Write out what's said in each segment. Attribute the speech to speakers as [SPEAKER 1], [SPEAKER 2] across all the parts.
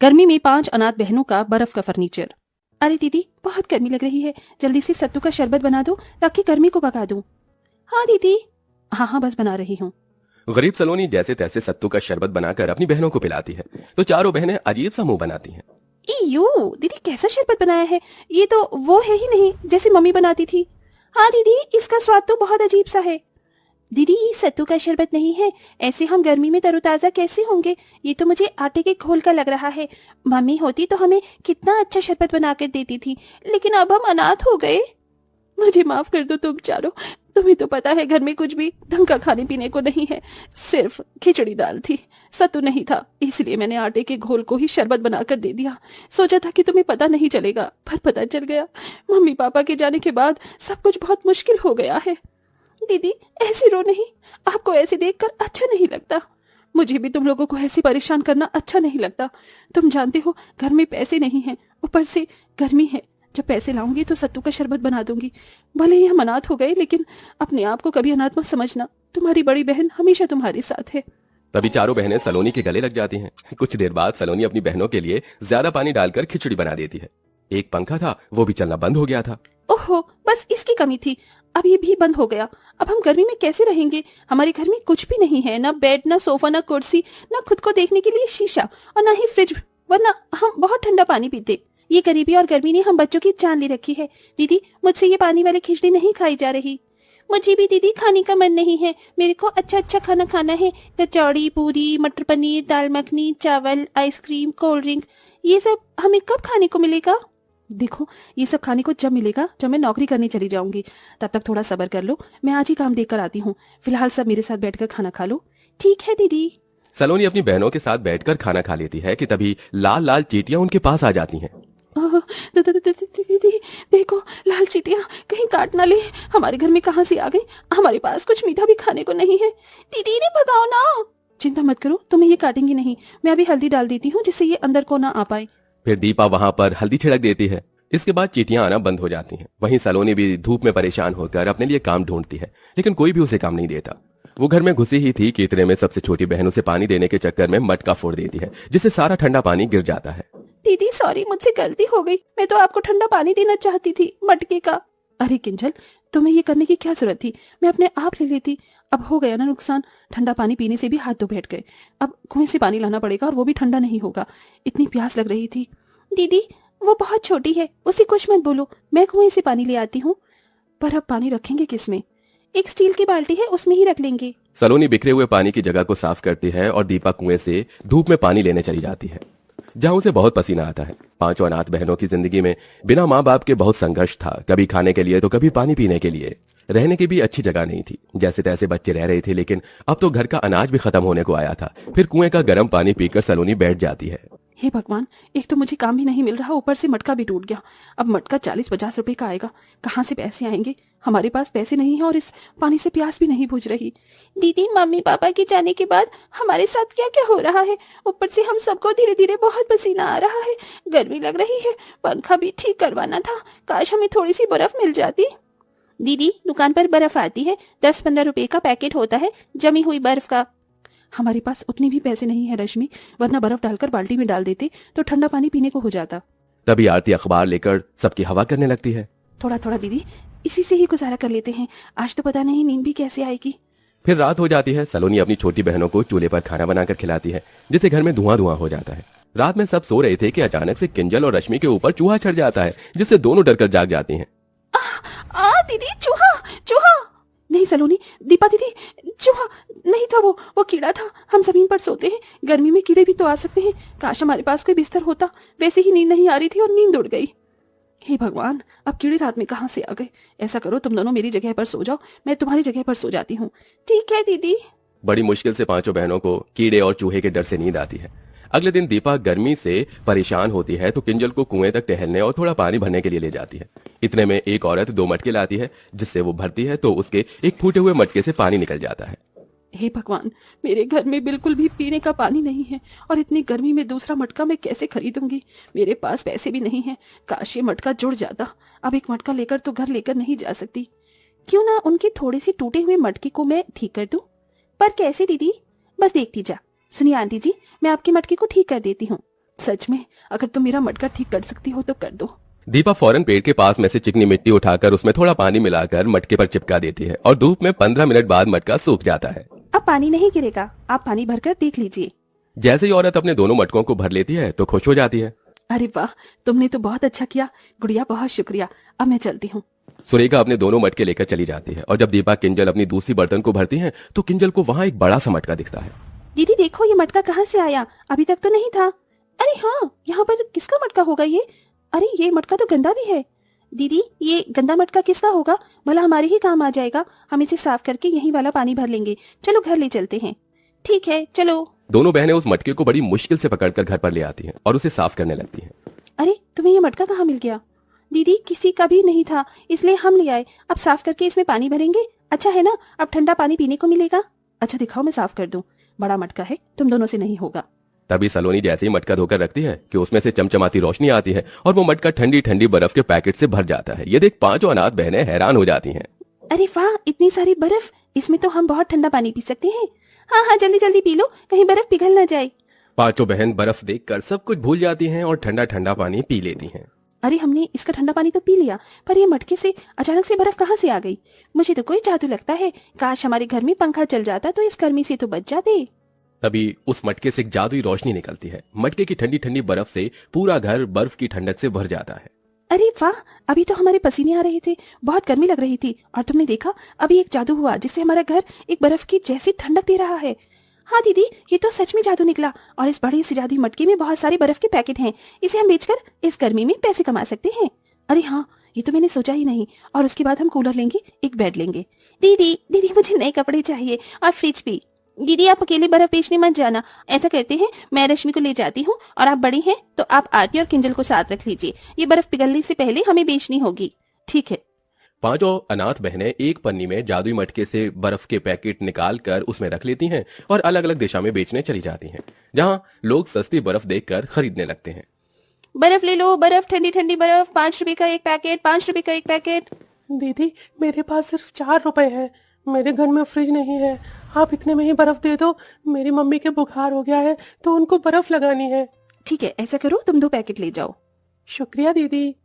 [SPEAKER 1] गर्मी में 5 अनाथ बहनों का बर्फ का फर्नीचर। अरे दीदी, बहुत गर्मी लग रही है, जल्दी से सत्तू का शरबत बना दो ताकि गर्मी को भगा दूं। हाँ दीदी। हाँ, बस बना रही हूँ।
[SPEAKER 2] गरीब सलोनी जैसे तैसे सत्तू का शरबत बनाकर अपनी बहनों को पिलाती है तो चारों बहनें अजीब सा मुंह बनाती हैं।
[SPEAKER 1] इयो, दीदी कैसा शरबत बनाया है, ये तो वो है ही नहीं जैसे मम्मी बनाती थी। हाँ दीदी, इसका स्वाद तो बहुत अजीब सा है। दीदी, ये सत्तू का शरबत नहीं है, ऐसे हम गर्मी में तरोताजा कैसे होंगे। ये तो मुझे आटे के घोल का लग रहा है। मम्मी होती तो हमें कितना अच्छा शरबत बनाकर देती थी, लेकिन अब हम अनाथ हो गए। मुझे माफ कर दो तुम चारों, तुम्हें तो पता है घर में कुछ भी ढंग का खाने पीने को नहीं है, सिर्फ खिचड़ी दाल थी, सत्तू नहीं था, इसलिए मैंने आटे के घोल को ही शरबत बनाकर दे दिया। सोचा था कि तुम्हें पता नहीं चलेगा, पर पता चल गया। मम्मी पापा के जाने के बाद सब कुछ बहुत मुश्किल हो गया है। दीदी ऐसे रो नहीं, आपको ऐसे देखकर अच्छा नहीं लगता। मुझे भी तुम लोगों को ऐसे परेशान करना अच्छा नहीं लगता। तुम जानते हो घर में पैसे नहीं हैं, ऊपर से गर्मी है। जब पैसे लाऊंगी तो सत्तू का शरबत बना दूंगी। भले ही हम अनाथ हो गए, लेकिन अपने आप को कभी अनाथ मत समझना। तुम्हारी बड़ी बहन हमेशा तुम्हारे साथ है।
[SPEAKER 2] तभी चारों बहनें सलोनी के गले लग जाती हैं। कुछ देर बाद सलोनी अपनी बहनों के लिए ज्यादा पानी डालकर खिचड़ी बना देती है। एक पंखा था, वो भी चलना बंद हो गया था।
[SPEAKER 1] ओहो, बस इसकी कमी थी, अब ये भी बंद हो गया। अब हम गर्मी में कैसे रहेंगे। हमारे घर में कुछ भी नहीं है, ना बेड, ना सोफा, ना कुर्सी, ना खुद को देखने के लिए शीशा, और ना ही फ्रिज, वरना हम बहुत ठंडा पानी पीते। ये गरीबी और गर्मी ने हम बच्चों की जान ले रखी है। दीदी, मुझसे ये पानी वाली खिचड़ी नहीं खाई जा रही। मुझे भी दीदी खाने का मन नहीं है, मेरे को अच्छा अच्छा खाना खाना है। कचौड़ी, पूरी, मटर पनीर, दाल मखनी, चावल, आइसक्रीम, कोल्ड ड्रिंक, ये सब हमें कब खाने को मिलेगा। देखो, ये सब खाने को जब मिलेगा जब मैं नौकरी करने चली जाऊंगी। तब तक थोड़ा सब्र कर लो, मैं आज ही काम देख कर आती हूँ। फिलहाल सब मेरे साथ बैठकर खाना खा लो। ठीक है दीदी।
[SPEAKER 2] सलोनी अपनी बहनों के साथ बैठकर खाना खा लेती है कि तभी लाल लाल चींटियां उनके पास आ जाती हैं।
[SPEAKER 1] दीदी देखो, लाल चींटियां कहीं काट ना ले। हमारे घर में कहाँ से आ गई, हमारे पास कुछ मीठा भी खाने को नहीं है। दीदी इन्हें भगाओ ना। चिंता मत करो, तुम्हें ये काटेंगी नहीं। मैं अभी हल्दी डाल देती हूँ जिससे ये अंदर को ना आ पाए।
[SPEAKER 2] फिर दीपा वहां पर हल्दी छिड़क देती है। इसके बाद चींटियां आना बंद हो जाती हैं। वहीं सलोनी भी धूप में परेशान होकर अपने लिए काम ढूंढती है, लेकिन कोई भी उसे काम नहीं देता। वो घर में घुसी ही थी कि इतने में सबसे छोटी बहन उसे पानी देने के चक्कर में मटका फोड़ देती है, जिससे सारा ठंडा पानी गिर जाता है।
[SPEAKER 1] दीदी सॉरी, मुझसे गलती हो गई, मैं तो आपको ठंडा पानी देना चाहती थी, मटके का। अरे किंजल, तुम्हें ये करने की क्या जरूरत थी, मैं अपने आप ले लेती। अब हो गया ना नुकसान, ठंडा पानी पीने से भी हाथ धो बैठ गए। अब कुएं से पानी लाना पड़ेगा और वो भी ठंडा नहीं होगा। इतनी प्यास लग रही थी। दीदी वो बहुत छोटी है, उसे कुछ मत बोलो, मैं कुएं से पानी ले आती हूँ। पर अब पानी रखेंगे किसमें। एक स्टील की बाल्टी है, उसमें ही रख लेंगे।
[SPEAKER 2] सलोनी बिखरे हुए पानी की जगह को साफ करती है और दीपा कुएं से धूप में पानी लेने चली जाती है, जहां उसे बहुत पसीना आता है। पांचों अनाथ बहनों की जिंदगी में बिना माँ बाप के बहुत संघर्ष था, कभी खाने के लिए तो कभी पानी पीने के लिए। रहने की भी अच्छी जगह नहीं थी, जैसे तैसे बच्चे रह रहे थे, लेकिन अब तो घर का अनाज भी खत्म होने को आया था। फिर कुएं का गर्म पानी पीकर सलोनी बैठ जाती है।
[SPEAKER 1] हे भगवान, एक तो मुझे काम भी नहीं मिल रहा, ऊपर से मटका भी टूट गया। अब मटका 40-50 रुपए का आएगा, कहाँ से पैसे आएंगे। हमारे पास पैसे नहीं है और इस पानी से प्यास भी नहीं बुझ रही। दीदी, मम्मी पापा के जाने के बाद हमारे साथ क्या क्या हो रहा है। ऊपर से हम सबको धीरे धीरे बहुत पसीना आ रहा है, गर्मी लग रही है, पंखा भी ठीक करवाना था। काश हमें थोड़ी सी बर्फ मिल जाती। दीदी, दुकान पर बर्फ आती है, 10-15 रुपए का पैकेट होता है जमी हुई बर्फ का। हमारे पास उतने भी पैसे नहीं है रश्मि, वरना बर्फ डालकर बाल्टी में डाल देते तो ठंडा पानी पीने को हो जाता।
[SPEAKER 2] तभी आरती अखबार लेकर सबकी हवा करने लगती है।
[SPEAKER 1] थोड़ा थोड़ा दीदी, इसी से ही गुजारा कर लेते हैं, आज तो पता नहीं नींद भी कैसे आएगी।
[SPEAKER 2] फिर रात हो जाती है। सलोनी अपनी छोटी बहनों को चूल्हे पर खाना बनाकर खिलाती है, जिससे घर में धुआं धुआं हो जाता है। रात में सब सो रहे थे कि अचानक से किंजल और रश्मि के ऊपर चूहा चढ़ जाता है, जिससे दोनों डरकर जाग जाती हैं।
[SPEAKER 1] दीदी, चूहा चूहा। नहीं सलोनी, दीपा दीदी, चूहा नहीं था, वो कीड़ा था। हम जमीन पर सोते हैं, गर्मी में कीड़े भी तो आ सकते हैं। काश हमारे पास कोई बिस्तर होता, वैसे ही नींद नहीं आ रही थी और नींद उड़ गई। हे भगवान, अब कीड़े रात में कहाँ से आ गए। ऐसा करो, तुम दोनों मेरी जगह पर सो जाओ, मैं तुम्हारी जगह पर सो जाती हूँ। ठीक है दीदी।
[SPEAKER 2] बड़ी मुश्किल से पांचों बहनों को कीड़े और चूहे के डर से नींद आती है। अगले दिन दीपा गर्मी से परेशान होती है तो किंजल को कुएं तक टहलने और थोड़ा पानी भरने के लिए ले जाती है। इतने में एक औरत 2 मटके लाती है, जिससे वो भरती है तो उसके एक फूटे हुए मटके से पानी निकल जाता है।
[SPEAKER 1] हे भगवान, मेरे घर में बिल्कुल भी पीने का पानी नहीं है और इतनी गर्मी में दूसरा मटका मैं कैसे खरीदूंगी। मेरे पास पैसे भी नहीं है, काश ये मटका जुड़ जाता। अब एक मटका लेकर तो घर लेकर नहीं जा सकती। क्यों ना उनके थोड़े से टूटे हुए मटके को मैं ठीक कर दूं। पर कैसे दीदी, बस देखती जा। सुनिए आंटी जी, मैं आपके मटके को ठीक कर देती हूँ। सच में अगर तुम मेरा मटका ठीक कर सकती हो तो कर दो।
[SPEAKER 2] दीपा फौरन पेड़ के पास में से चिकनी मिट्टी उठाकर उसमें थोड़ा पानी मिलाकर मटके पर चिपका देती है और धूप में 15 मिनट बाद मटका सूख जाता है।
[SPEAKER 1] अब पानी नहीं गिरेगा, आप पानी भरकर देख लीजिए।
[SPEAKER 2] जैसे ही औरत अपने दोनों मटकों को भर लेती है तो खुश हो जाती है।
[SPEAKER 1] अरे वाह, तुमने तो बहुत अच्छा किया गुड़िया, बहुत शुक्रिया। अब मैं चलती हूँ।
[SPEAKER 2] सुरेखा अपने दोनों मटके लेकर चली जाती है और जब दीपा किंजल अपनी दूसरी बर्तन को भरती है तो किंजल को वहाँ एक बड़ा सा मटका दिखता है।
[SPEAKER 1] दीदी देखो, ये मटका कहाँ से आया, अभी तक तो नहीं था। अरे हाँ, यहाँ पर किसका मटका होगा ये? अरे ये मटका तो गंदा भी है। दीदी ये गंदा मटका किसका होगा? भला हमारे ही काम आ जाएगा। हम इसे साफ करके यही वाला पानी भर लेंगे। चलो घर ले चलते हैं। ठीक है चलो।
[SPEAKER 2] दोनों बहनें उस मटके को बड़ी मुश्किल से पकड़कर घर पर ले आती हैं और उसे साफ करने लगती हैं।
[SPEAKER 1] अरे तुम्हें ये मटका कहाँ मिल गया? दीदी किसी का भी नहीं था, इसलिए हम ले आए। अब साफ करके इसमें पानी भरेंगे, अच्छा है ना? अब ठंडा पानी पीने को मिलेगा। अच्छा दिखाओ, मैं साफ कर दूं। बड़ा मटका है, तुम दोनों से नहीं होगा।
[SPEAKER 2] तभी सलोनी जैसे ही मटका धोकर रखती है कि उसमें से चमचमाती रोशनी आती है और वो मटका ठंडी ठंडी बर्फ के पैकेट से भर जाता है। ये देख पांचों अनाथ बहनें हैरान हो जाती हैं।
[SPEAKER 1] अरे वाह, इतनी सारी बर्फ, इसमें तो हम बहुत ठंडा पानी पी सकते हैं। हाँ हाँ, जल्दी जल्दी पी लो, कहीं बर्फ पिघल ना जाए।
[SPEAKER 2] पांचों बहन बर्फ देखकर सब कुछ भूल जाती हैं और ठंडा ठंडा पानी पी लेती हैं।
[SPEAKER 1] अरे हमने इसका ठंडा पानी तो पी लिया, पर ये मटके से अचानक से बर्फ कहाँ से आ गई? मुझे तो कोई जादू लगता है। काश हमारे घर में पंखा चल जाता तो इस गर्मी से तो बच जाते।
[SPEAKER 2] तभी उस मटके से एक जादुई रोशनी निकलती है। मटके की ठंडी ठंडी बर्फ से पूरा घर बर्फ की ठंडक से भर जाता है।
[SPEAKER 1] अरे वाह, अभी तो हमारे पसीने आ रहे थे, बहुत गर्मी लग रही थी, और तुमने देखा अभी एक जादू हुआ जिससे हमारा घर एक बर्फ की जैसी ठंडक दे रहा है। हाँ दीदी, ये तो सच में जादू निकला, और इस बड़े से जादुई मटके में बहुत सारे बर्फ के पैकेट हैं। इसे हम बेचकर इस गर्मी में पैसे कमा सकते हैं। अरे हाँ, ये तो मैंने सोचा ही नहीं। और उसके बाद हम कूलर लेंगे, एक बेड लेंगे। दीदी दीदी मुझे नए कपड़े चाहिए और फ्रिज भी। दीदी आप अकेले बर्फ बेचने मत जाना, ऐसा करते हैं मैं रश्मि को ले जाती हूँ, और आप बड़ी हैं तो आप आरती और किंजल को साथ रख लीजिए। ये बर्फ पिघलने से पहले हमें बेचनी होगी। ठीक है।
[SPEAKER 2] पांचों अनाथ बहनें एक पन्नी में जादुई मटके से बर्फ के पैकेट निकाल कर उसमें रख लेती हैं और अलग अलग दिशा में बेचने चली जाती हैं, जहाँ लोग सस्ती बर्फ देखकर खरीदने लगते हैं।
[SPEAKER 1] बर्फ ले लो, बर्फ, ठंडी ठंडी बर्फ, 5 रुपए का एक पैकेट, 5 रुपए का एक पैकेट।
[SPEAKER 3] दीदी मेरे पास सिर्फ 4 रुपए है, मेरे घर में फ्रिज नहीं है, आप इतने में ही बर्फ दे दो। मेरी मम्मी के बुखार हो गया है तो उनको बर्फ लगानी है।
[SPEAKER 1] ठीक है, ऐसा करो, तुम 2 पैकेट ले जाओ।
[SPEAKER 3] शुक्रिया दीदी।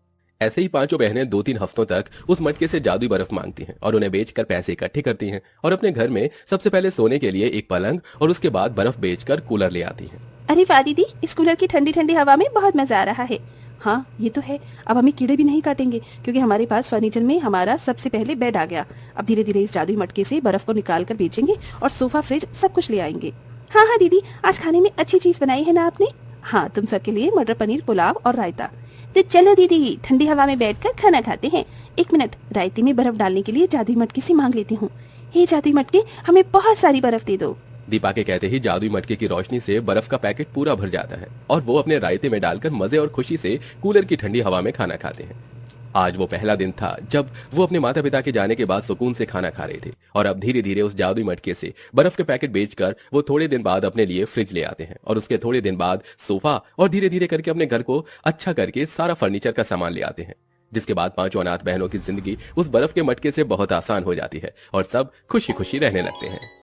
[SPEAKER 2] ऐसे ही पांचों बहनें 2-3 हफ्तों तक उस मटके से जादुई बर्फ मांगती हैं और उन्हें बेचकर पैसे इकट्ठे करती हैं और अपने घर में सबसे पहले सोने के लिए एक पलंग और उसके बाद बर्फ बेचकर कूलर ले आती हैं।
[SPEAKER 1] अरे वाह दीदी, इस कूलर की ठंडी ठंडी हवा में बहुत मजा आ रहा है। हाँ ये तो है, अब हमें कीड़े भी नहीं काटेंगे क्योंकि हमारे पास फर्नीचर में हमारा सबसे पहले बेड आ गया। अब धीरे धीरे इस जादुई मटके से बर्फ को निकाल कर बेचेंगे और सोफा, फ्रिज सब कुछ ले आएंगे। हाँ हाँ दीदी, आज खाने में अच्छी चीज बनाई है ना आपने? हाँ, तुम सबके लिए मटर पनीर पुलाव और रायता। तो चलो दीदी, ठंडी हवा में बैठकर खाना खाते हैं। 1 मिनट, रायते में बर्फ डालने के लिए जादुई मटके से मांग लेती हूँ। हे जादुई मटके, हमें बहुत सारी बर्फ दे दो।
[SPEAKER 2] दीपा के कहते ही जादुई मटके की रोशनी से बर्फ का पैकेट पूरा भर जाता है और वो अपने रायते में डालकर मजे और खुशी से कूलर की ठंडी हवा में खाना खाते हैं। आज वो पहला दिन था जब वो अपने माता पिता के जाने के बाद सुकून से खाना खा रहे थे और अब धीरे धीरे उस जादुई मटके से बर्फ के पैकेट बेचकर वो थोड़े दिन बाद अपने लिए फ्रिज ले आते हैं और उसके थोड़े दिन बाद सोफा, और धीरे धीरे करके अपने घर को अच्छा करके सारा फर्नीचर का सामान ले आते हैं। जिसके बाद पांचों अनाथ बहनों की जिंदगी उस बर्फ के मटके से बहुत आसान हो जाती है और सब खुशी खुशी रहने लगते हैं।